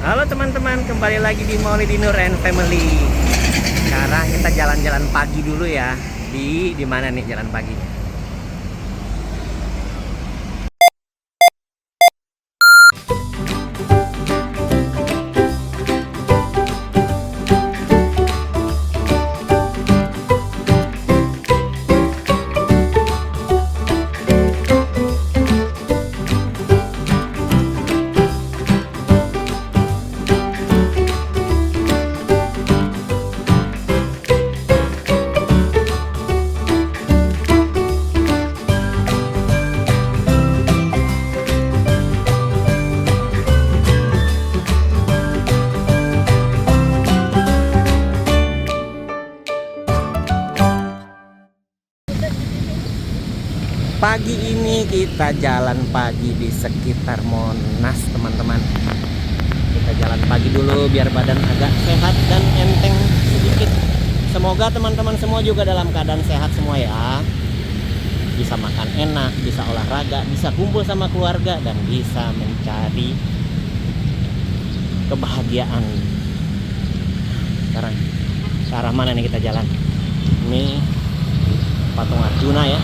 Halo teman-teman, kembali lagi di Maulidi Nur and Family. Sekarang kita jalan-jalan pagi dulu ya. Di mana nih jalan paginya? Pagi ini kita jalan pagi di sekitar Monas, teman-teman. Kita jalan pagi dulu biar badan agak sehat dan enteng sedikit. Semoga teman-teman semua juga dalam keadaan sehat semua ya. Bisa makan enak, bisa olahraga, bisa kumpul sama keluarga, dan bisa mencari kebahagiaan. Sekarang ke arah mana nih kita jalan? Ini Patung Arjuna ya.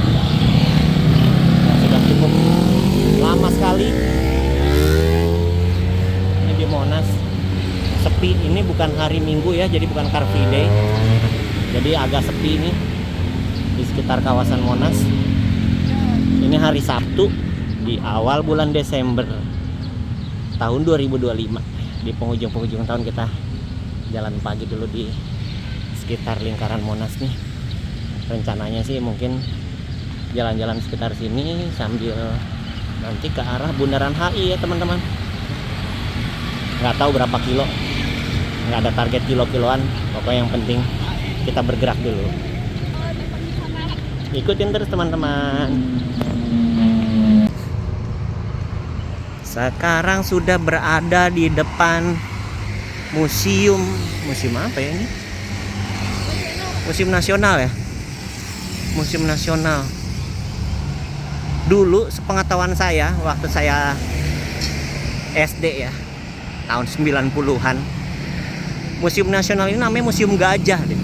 Sudah cukup lama sekali ini di Monas. Sepi, ini bukan hari Minggu ya, jadi bukan Car Free Day, jadi agak sepi nih di sekitar kawasan Monas. Ini hari Sabtu di awal bulan Desember tahun 2025. Di penghujung tahun kita jalan pagi dulu di sekitar lingkaran Monas nih. Rencananya sih mungkin jalan-jalan sekitar sini sambil nanti ke arah Bundaran HI ya teman-teman. Nggak tahu berapa kilo, nggak ada target kilo-kiloan, pokoknya yang penting kita bergerak dulu. Ikutin terus teman-teman. Sekarang sudah berada di depan museum apa ya ini? Museum Nasional ya? Museum Nasional. Dulu sepengetahuan saya waktu saya SD ya, tahun 90-an, Museum Nasional ini namanya Museum Gajah deh.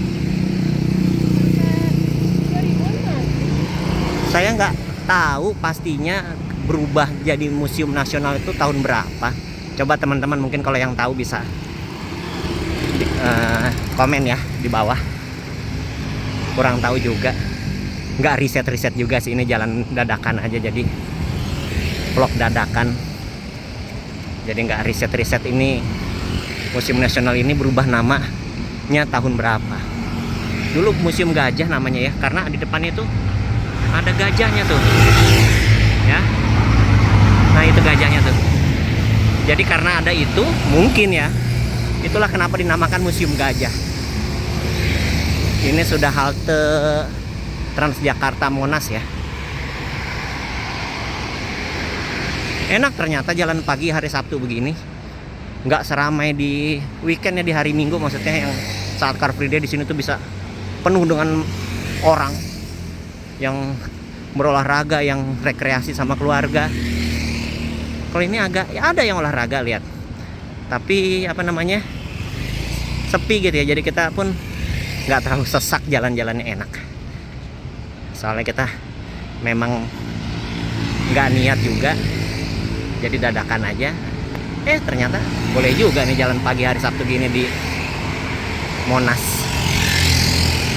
Saya nggak tahu pastinya berubah jadi Museum Nasional itu tahun berapa. Coba teman-teman mungkin kalau yang tahu bisa komen ya di bawah. Kurang tahu juga. Nggak riset juga sih, ini jalan dadakan aja, jadi vlog dadakan, jadi nggak riset ini Museum Nasional ini berubah namanya tahun berapa. Dulu Museum Gajah namanya ya, karena di depan itu ada gajahnya tuh ya. Nah itu gajahnya tuh, jadi karena ada itu mungkin ya, itulah kenapa dinamakan Museum Gajah. Ini sudah halte Transjakarta Monas ya. Enak ternyata jalan pagi hari Sabtu begini. Nggak seramai di weekend ya, di hari Minggu maksudnya, yang saat Car Free Day di sini tuh bisa penuh dengan orang yang berolahraga, yang rekreasi sama keluarga. Kalau ini agak ya ada yang olahraga lihat. Tapi apa namanya? Sepi gitu ya. Jadi kita pun nggak terlalu sesak, jalan-jalannya enak. Soalnya kita memang nggak niat juga, jadi dadakan aja. Ternyata boleh juga nih jalan pagi hari Sabtu gini di Monas.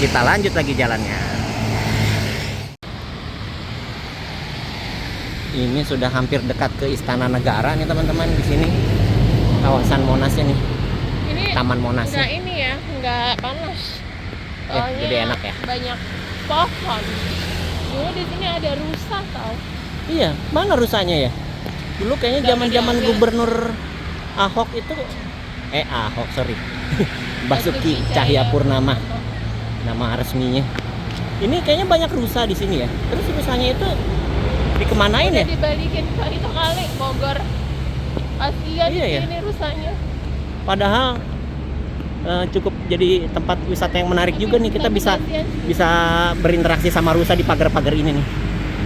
Kita lanjut lagi jalannya. Ini sudah hampir dekat ke Istana Negara nih teman-teman, di sini kawasan Monasnya nih. Ini Taman Monas. Nggak ini ya, nggak panas. Soalnya jadi enak ya. Banyak pohon. Dulu di sini ada rusa tau. Iya, mana rusanya ya? Dulu kayaknya zaman-zaman Gubernur Ahok itu Ahok, sorry. Basuki Cahayapurnama nama resminya. Ini kayaknya banyak rusa di sini ya. Terus rusanya itu dikemanain ya? Dibalikin ke itu kali, Bogor. Kasihan Iya, di ya? sini rusanya. Padahal cukup jadi tempat wisata yang menarik juga nih. Kita bisa berinteraksi sama rusa di pagar-pagar ini nih.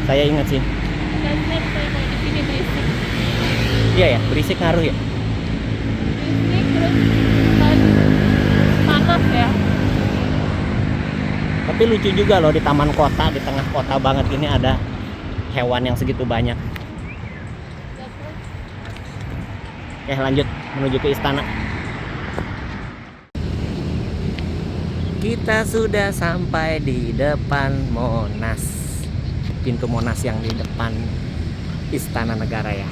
Saya ingat sih. Kasihan kalau di sini berisik. Iya ya, berisik ngaruh ya. Berisik. Tapi lucu juga loh, di taman kota, di tengah kota banget ini ada hewan yang segitu banyak. Oke, lanjut menuju ke istana. Kita sudah sampai di depan Monas. Pintu Monas yang di depan Istana Negara ya.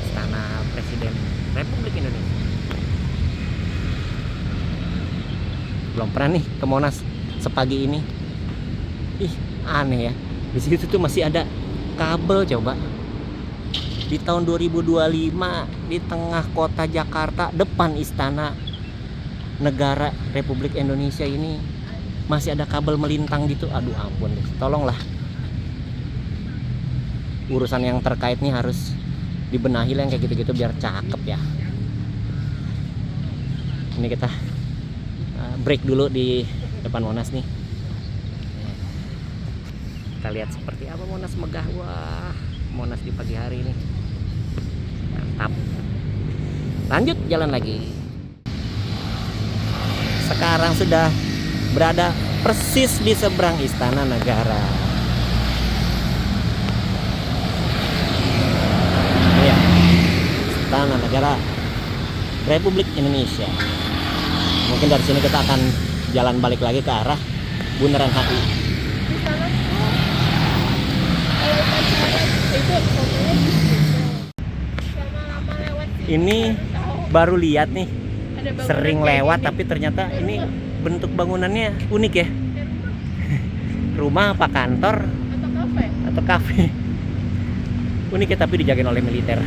Istana Presiden Republik Indonesia. Belum pernah nih ke Monas sepagi ini. Ih, aneh ya. Di situ tuh masih ada kabel coba. Di tahun 2025 di tengah kota Jakarta, depan Istana Negara Republik Indonesia ini masih ada kabel melintang gitu. Aduh ampun deh. Tolonglah. Urusan yang terkait nih harus dibenahi lah yang kayak gitu-gitu biar cakep ya. Ini kita break dulu di depan Monas nih. Kita lihat seperti apa Monas megah. Wah, Monas di pagi hari ini mantap. Lanjut jalan lagi. Sekarang sudah berada persis di seberang Istana Negara. Ya, Istana Negara Republik Indonesia. Mungkin dari sini kita akan jalan balik lagi ke arah Bundaran HI. Di sana tuh itu fotonya di situ. Lama-lama lewat sini. Ini baru lihat nih, Ada bangunan sering kayak lewat gini. tapi ternyata ini bentuk bangunannya unik ya. Rumah apa kantor Atau kafe. atau kafe. Unik ya, tapi dijagain oleh militer.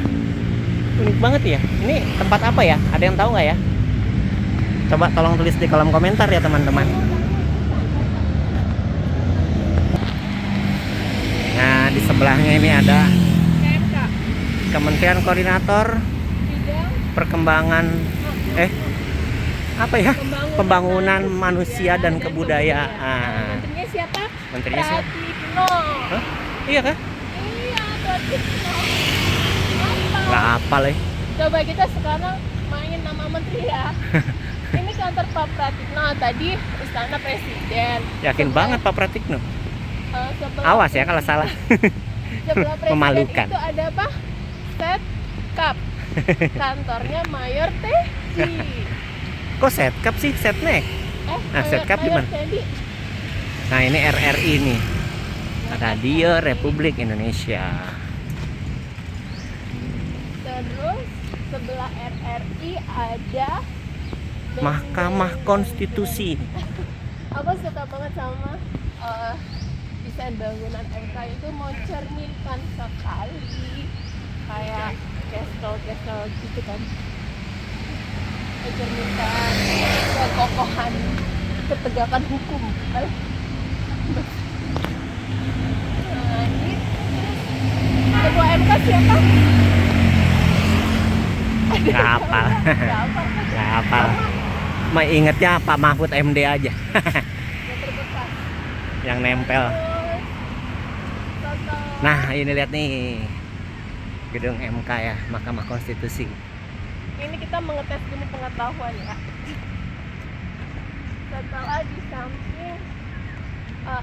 Unik banget ya. Ini tempat apa ya? Ada yang tahu nggak ya? Coba tolong tulis di kolom komentar ya teman-teman. Nah, di sebelahnya ini ada KMK. Kementerian Koordinator Bidang Perkembangan apa ya? Pembangunan manusia Manusia dan Kebudayaan. Menterinya siapa? Menterinya siapa? Pratikno. Hah? Iya kah? Iya, Pratikno. Apa? Nggak hafal ya. Coba kita sekarang main nama menteri ya. Ini kantor Pak Pratikno, tadi Istana Presiden. Yakin banget Pak Pratikno. Sebelah Awas ya kalau salah. Sebelah presiden Memalukan. itu ada apa? Setkap. Kantornya Mayor Teddy. Kok setkap sih? Setnek. Nah, Setkap di mana? Teddy. Nah, ini RRI nih. Radio Republik Indonesia. Terus sebelah RRI ada Mahkamah Konstitusi. Aku suka banget sama desain bangunan MK itu mencerminkan sekali kayak castle gitu kan, mencerminkan kekokohan ketegakan hukum. Nah, ini ketua MK siapa? Nggak hafal. Siapa? Nggak hafal. Mah ingetnya Pak Mahfud MD aja. Yang terbekas. Yang nempel. Nah, ini lihat nih. Gedung MK ya, Mahkamah Konstitusi. Ini kita mengetes dulu pengetahuan ya. Setelah di samping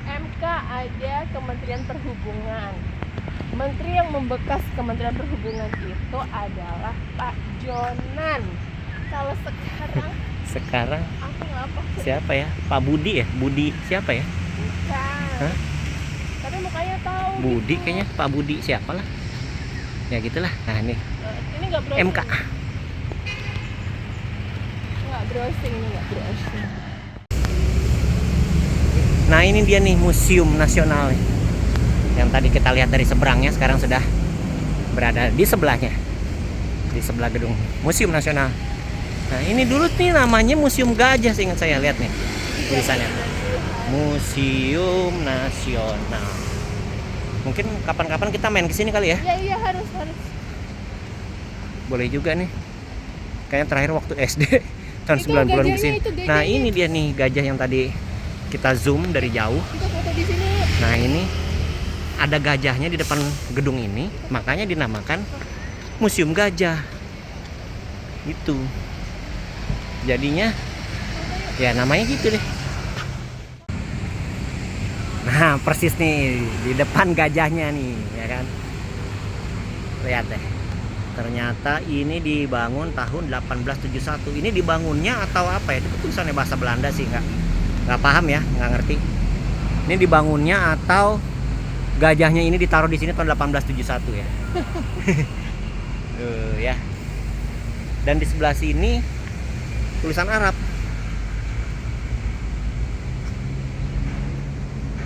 MK ada Kementerian Perhubungan. Menteri yang membekas Kementerian Perhubungan itu adalah Pak Jonan. Kalau sekarang aku nggak apa Siapa ya? Pak Budi ya? Budi siapa ya? bukan. Hah? Tapi mukanya tahu. Budi gitu. kayaknya, Pak Budi siapa lah. Ya gitulah. Nah, ini Ini nggak browsing. MK. Nggak browsing, ini nggak browsing. Nah, ini dia nih Museum Nasional nih. Yang tadi kita lihat dari seberangnya, sekarang sudah berada di sebelahnya. Di sebelah gedung Museum Nasional. Nah, ini dulu nih namanya Museum Gajah, seingat saya. Lihat nih tulisannya. Museum Nasional. Mungkin kapan-kapan kita main ke sini kali ya. Iya harus. Boleh juga nih. Kayaknya terakhir waktu SD tahun Itu 90-an gajahnya, kesini. itu gajahnya. Nah, ini dia nih gajah yang tadi kita zoom dari jauh. Kita foto di sini. Nah, ini ada gajahnya di depan gedung ini, makanya dinamakan Museum Gajah. Gitu. Jadinya ya namanya gitu deh. Nah, persis nih di depan gajahnya nih, ya kan? Lihat deh. Ternyata ini dibangun tahun 1871. Ini dibangunnya atau apa ya? Itu tulisannya bahasa Belanda sih, nggak paham ya, nggak ngerti. Ini dibangunnya atau gajahnya ini ditaruh di sini tahun 1871 ya. Ya. Dan di sebelah sini tulisan Arab.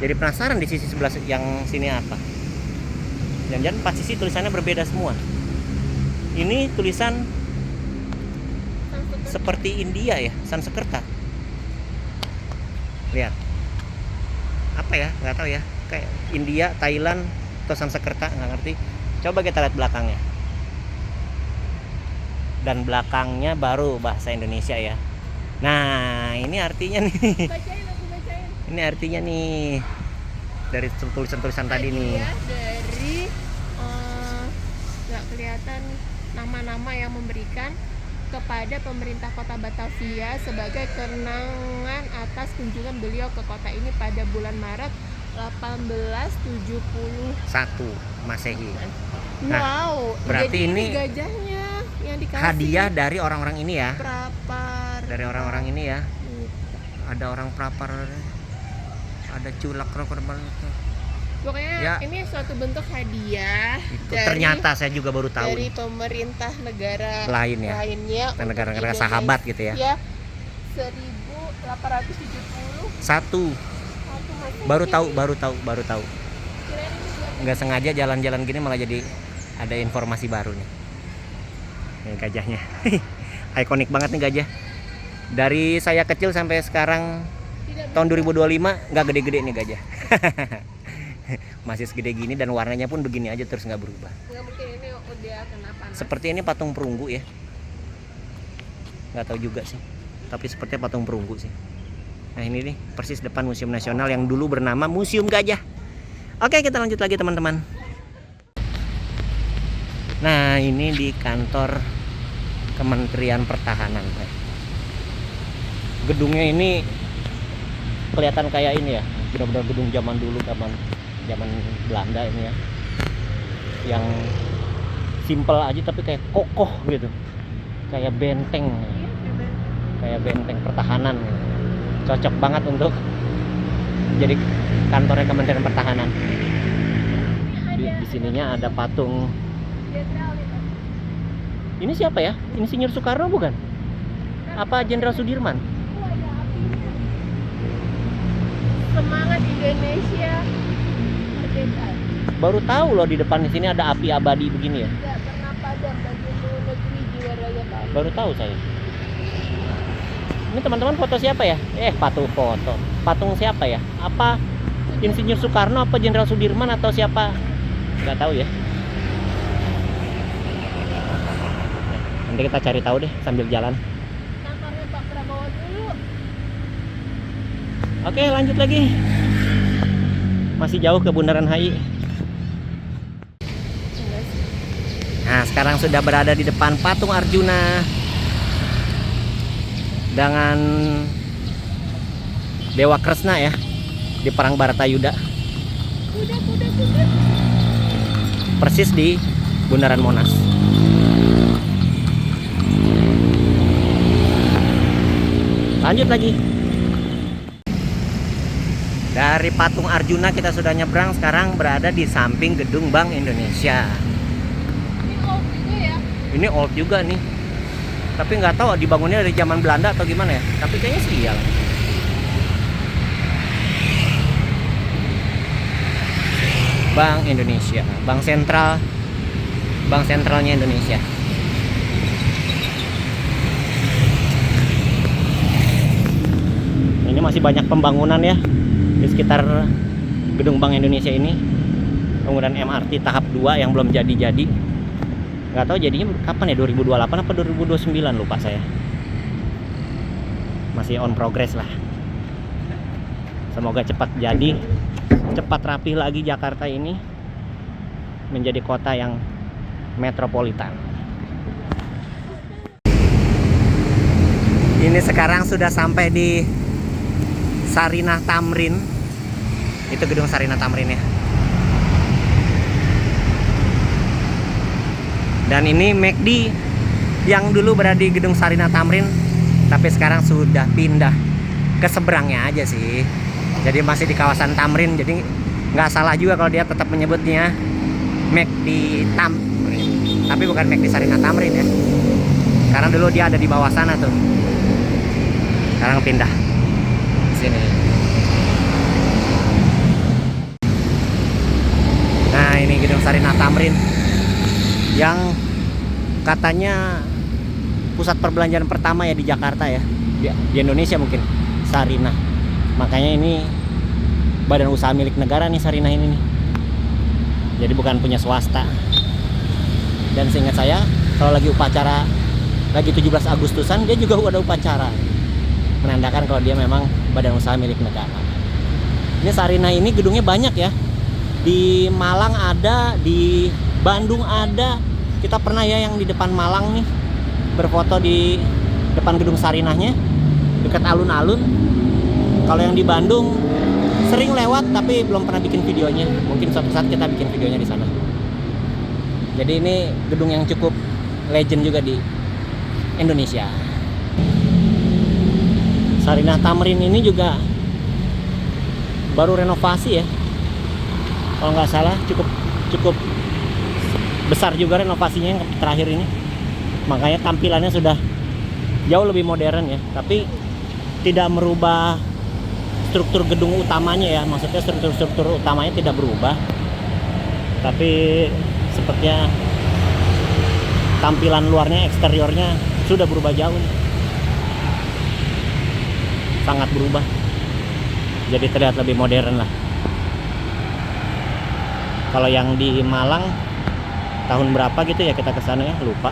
Jadi penasaran di sisi sebelah yang sini apa? Jangan-jangan empat sisi tulisannya berbeda semua. Ini tulisan seperti India ya, Sanskerta. Lihat. Apa ya? Nggak tahu ya. Kayak India, Thailand, atau Sanskerta, nggak ngerti. Coba kita lihat belakangnya. Dan belakangnya baru bahasa Indonesia ya. Nah, ini artinya nih. Bacain, aku bacain. Ini artinya nih dari tulisan-tulisan tadi nih. Dari nggak kelihatan nama-nama yang memberikan kepada pemerintah kota Batavia sebagai kenangan atas kunjungan beliau ke kota ini pada bulan Maret 1871 Masehi. Wow, berarti jadi ini gajahnya yang dikasih hadiah dari orang-orang ini ya. prapar. Dari orang-orang ini ya. Ada orang prapar, ada culak rokok. Pokoknya Ya. ini suatu bentuk hadiah Itu ternyata saya juga baru tahu dari pemerintah negara lain ya. lainnya Negara-negara untuk sahabat gitu ya. Ya, 1870 Satu. satu Masehi. Baru tahu. Kirain ini buat Nggak sengaja jalan-jalan gini malah jadi ada informasi baru nih. Ini gajahnya. Ikonik banget nih gajah. Dari saya kecil sampai sekarang tidak tahun 2025 nggak gede-gede nih gajah. Masih segede gini dan warnanya pun begini aja terus nggak berubah. nggak mungkin ini udah kena panas. Seperti ini patung perunggu ya. Nggak tahu juga sih. Tapi sepertinya patung perunggu sih. Nah ini nih persis depan Museum Nasional yang dulu bernama Museum Gajah. Oke, kita lanjut lagi teman-teman. Nah ini di kantor Kementerian Pertahanan. Gedungnya ini kelihatan kayak ini ya, benar-benar gedung zaman dulu, zaman Belanda ini ya, yang simple aja tapi kayak kokoh gitu, kayak benteng pertahanan. Cocok banget untuk jadi kantornya Kementerian Pertahanan. Di sininya ada patung. Jenderal itu. Ini siapa ya? Insinyur Soekarno bukan? Apa Jenderal Sudirman? Oh, ada apinya. Semangat Indonesia merdeka. Baru tahu loh di depan sini ada api abadi begini ya. Tidak pernah padam bagi seluruh negeri jiwa raga kami. Baru tahu saya. Ini teman-teman foto siapa ya? Patung foto. Patung siapa ya? Apa Insinyur Soekarno, apa Jenderal Sudirman atau siapa? Nggak tahu ya. Nanti kita cari tahu deh sambil jalan. Kantornya Pak Prabowo dulu. Oke, lanjut lagi. Masih jauh ke Bundaran HI. Nah, sekarang sudah berada di depan patung Arjuna dengan Dewa Kresna ya, di perang Baratayuda. Kuda. Persis di Bundaran Monas. Lanjut lagi. Dari patung Arjuna kita sudah nyebrang, sekarang berada di samping gedung Bank Indonesia. Ini old juga ya. Ini old juga nih. Tapi nggak tahu dibangunnya dari zaman Belanda atau gimana ya. Tapi kayaknya sih iyalah. Bank Indonesia, bank sentralnya Indonesia. Ini masih banyak pembangunan ya di sekitar gedung Bank Indonesia ini. Pembangunan MRT tahap 2 yang belum jadi-jadi. Nggak tahu jadinya kapan ya, 2028 apa 2029 lupa saya. Masih on progress lah. Semoga cepat jadi, cepat rapih lagi Jakarta ini menjadi kota yang metropolitan. Ini sekarang sudah sampai di Sarinah Tamrin. Itu gedung Sarina Tamrin ya. Dan ini McD yang dulu berada di gedung Sarina Tamrin, tapi sekarang sudah pindah ke seberangnya aja sih. Jadi masih di kawasan Tamrin, jadi nggak salah juga kalau dia tetap menyebutnya McD Tamrin, tapi bukan McD Sarina Tamrin ya. Karena dulu dia ada di bawah sana tuh. Sekarang pindah ke sini. Nah, ini gedung Sarina Tamrin yang katanya pusat perbelanjaan pertama ya di Jakarta ya, di Indonesia mungkin, Sarinah. Makanya ini badan usaha milik negara nih Sarinah ini nih. Jadi bukan punya swasta. Dan seingat saya kalau lagi upacara, lagi 17 Agustusan dia juga ada upacara, menandakan kalau dia memang badan usaha milik negara. Ini Sarinah ini gedungnya banyak ya. Di Malang ada, di Bandung ada. Kita pernah ya yang di depan Malang nih berfoto di depan gedung Sarinahnya dekat alun-alun. Kalau yang di Bandung sering lewat tapi belum pernah bikin videonya. Mungkin suatu saat kita bikin videonya di sana. Jadi ini gedung yang cukup legend juga di Indonesia. Sarinah Tamrin ini juga baru renovasi ya. Kalau nggak salah cukup besar juga renovasinya yang terakhir ini. Makanya tampilannya sudah jauh lebih modern ya. Tapi tidak merubah struktur gedung utamanya ya. Maksudnya struktur utamanya tidak berubah. Tapi sepertinya tampilan luarnya, eksteriornya sudah berubah jauh nih. Sangat berubah. Jadi terlihat lebih modern lah. Kalau yang di Malang tahun berapa gitu ya kita kesana ya, lupa.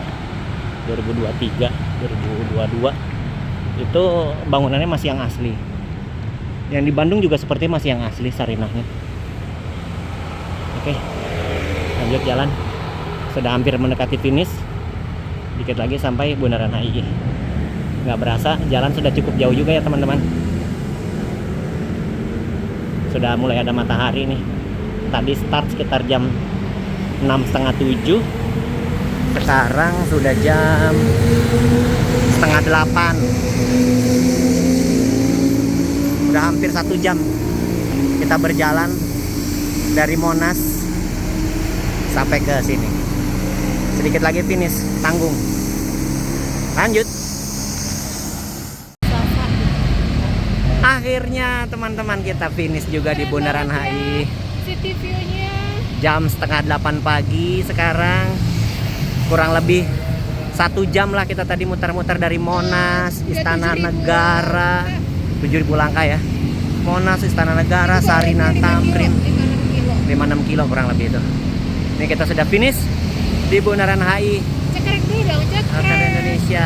2023, 2022 itu bangunannya masih yang asli. Yang di Bandung juga seperti masih yang asli Sarinahnya. Oke, lanjut jalan. Sudah hampir mendekati finish. Dikit lagi sampai Bundaran HI. Nggak berasa jalan sudah cukup jauh juga ya teman-teman. Sudah mulai ada matahari nih. Tadi start sekitar jam 6:30, 7. Sekarang sudah jam 7:30. Udah hampir 1 jam kita berjalan dari Monas sampai ke sini. Sedikit lagi finish, tanggung. Lanjut. Akhirnya teman-teman kita finish juga di Bundaran HI. City view-nya Jam 7:30 pagi sekarang. Kurang lebih 1 jam lah kita tadi muter-muter dari Monas, Istana Negara, 7.000 langkah ya. Monas, Istana Negara, Sarinah Tamrin, 5-6 kilo kurang lebih itu. Ini kita sudah finish di Bundaran HI. cekrek dulu dong, Hotel cekrek. Indonesia.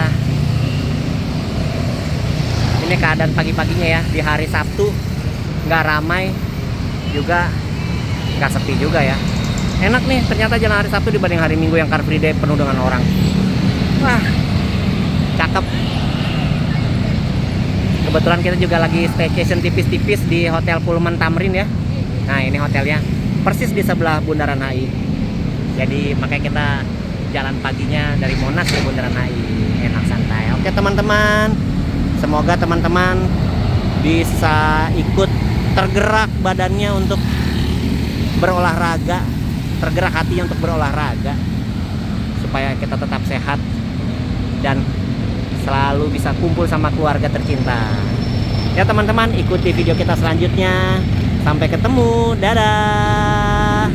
Ini keadaan pagi-paginya ya, di hari Sabtu nggak ramai juga, nggak sepi juga ya. Enak nih ternyata jalan hari Sabtu dibanding hari Minggu yang Car Free Day penuh dengan orang. Wah, cakep. Kebetulan kita juga lagi staycation tipis-tipis di Hotel Pullman Tamrin ya. Nah ini hotelnya persis di sebelah Bundaran HI. Jadi makanya kita jalan paginya dari Monas ke Bundaran HI. Enak santai. Oke teman-teman, semoga teman-teman bisa ikut tergerak badannya untuk berolahraga, tergerak hatinya untuk berolahraga, supaya kita tetap sehat dan selalu bisa kumpul sama keluarga tercinta. Ya teman-teman, ikuti video kita selanjutnya. Sampai ketemu, dadah.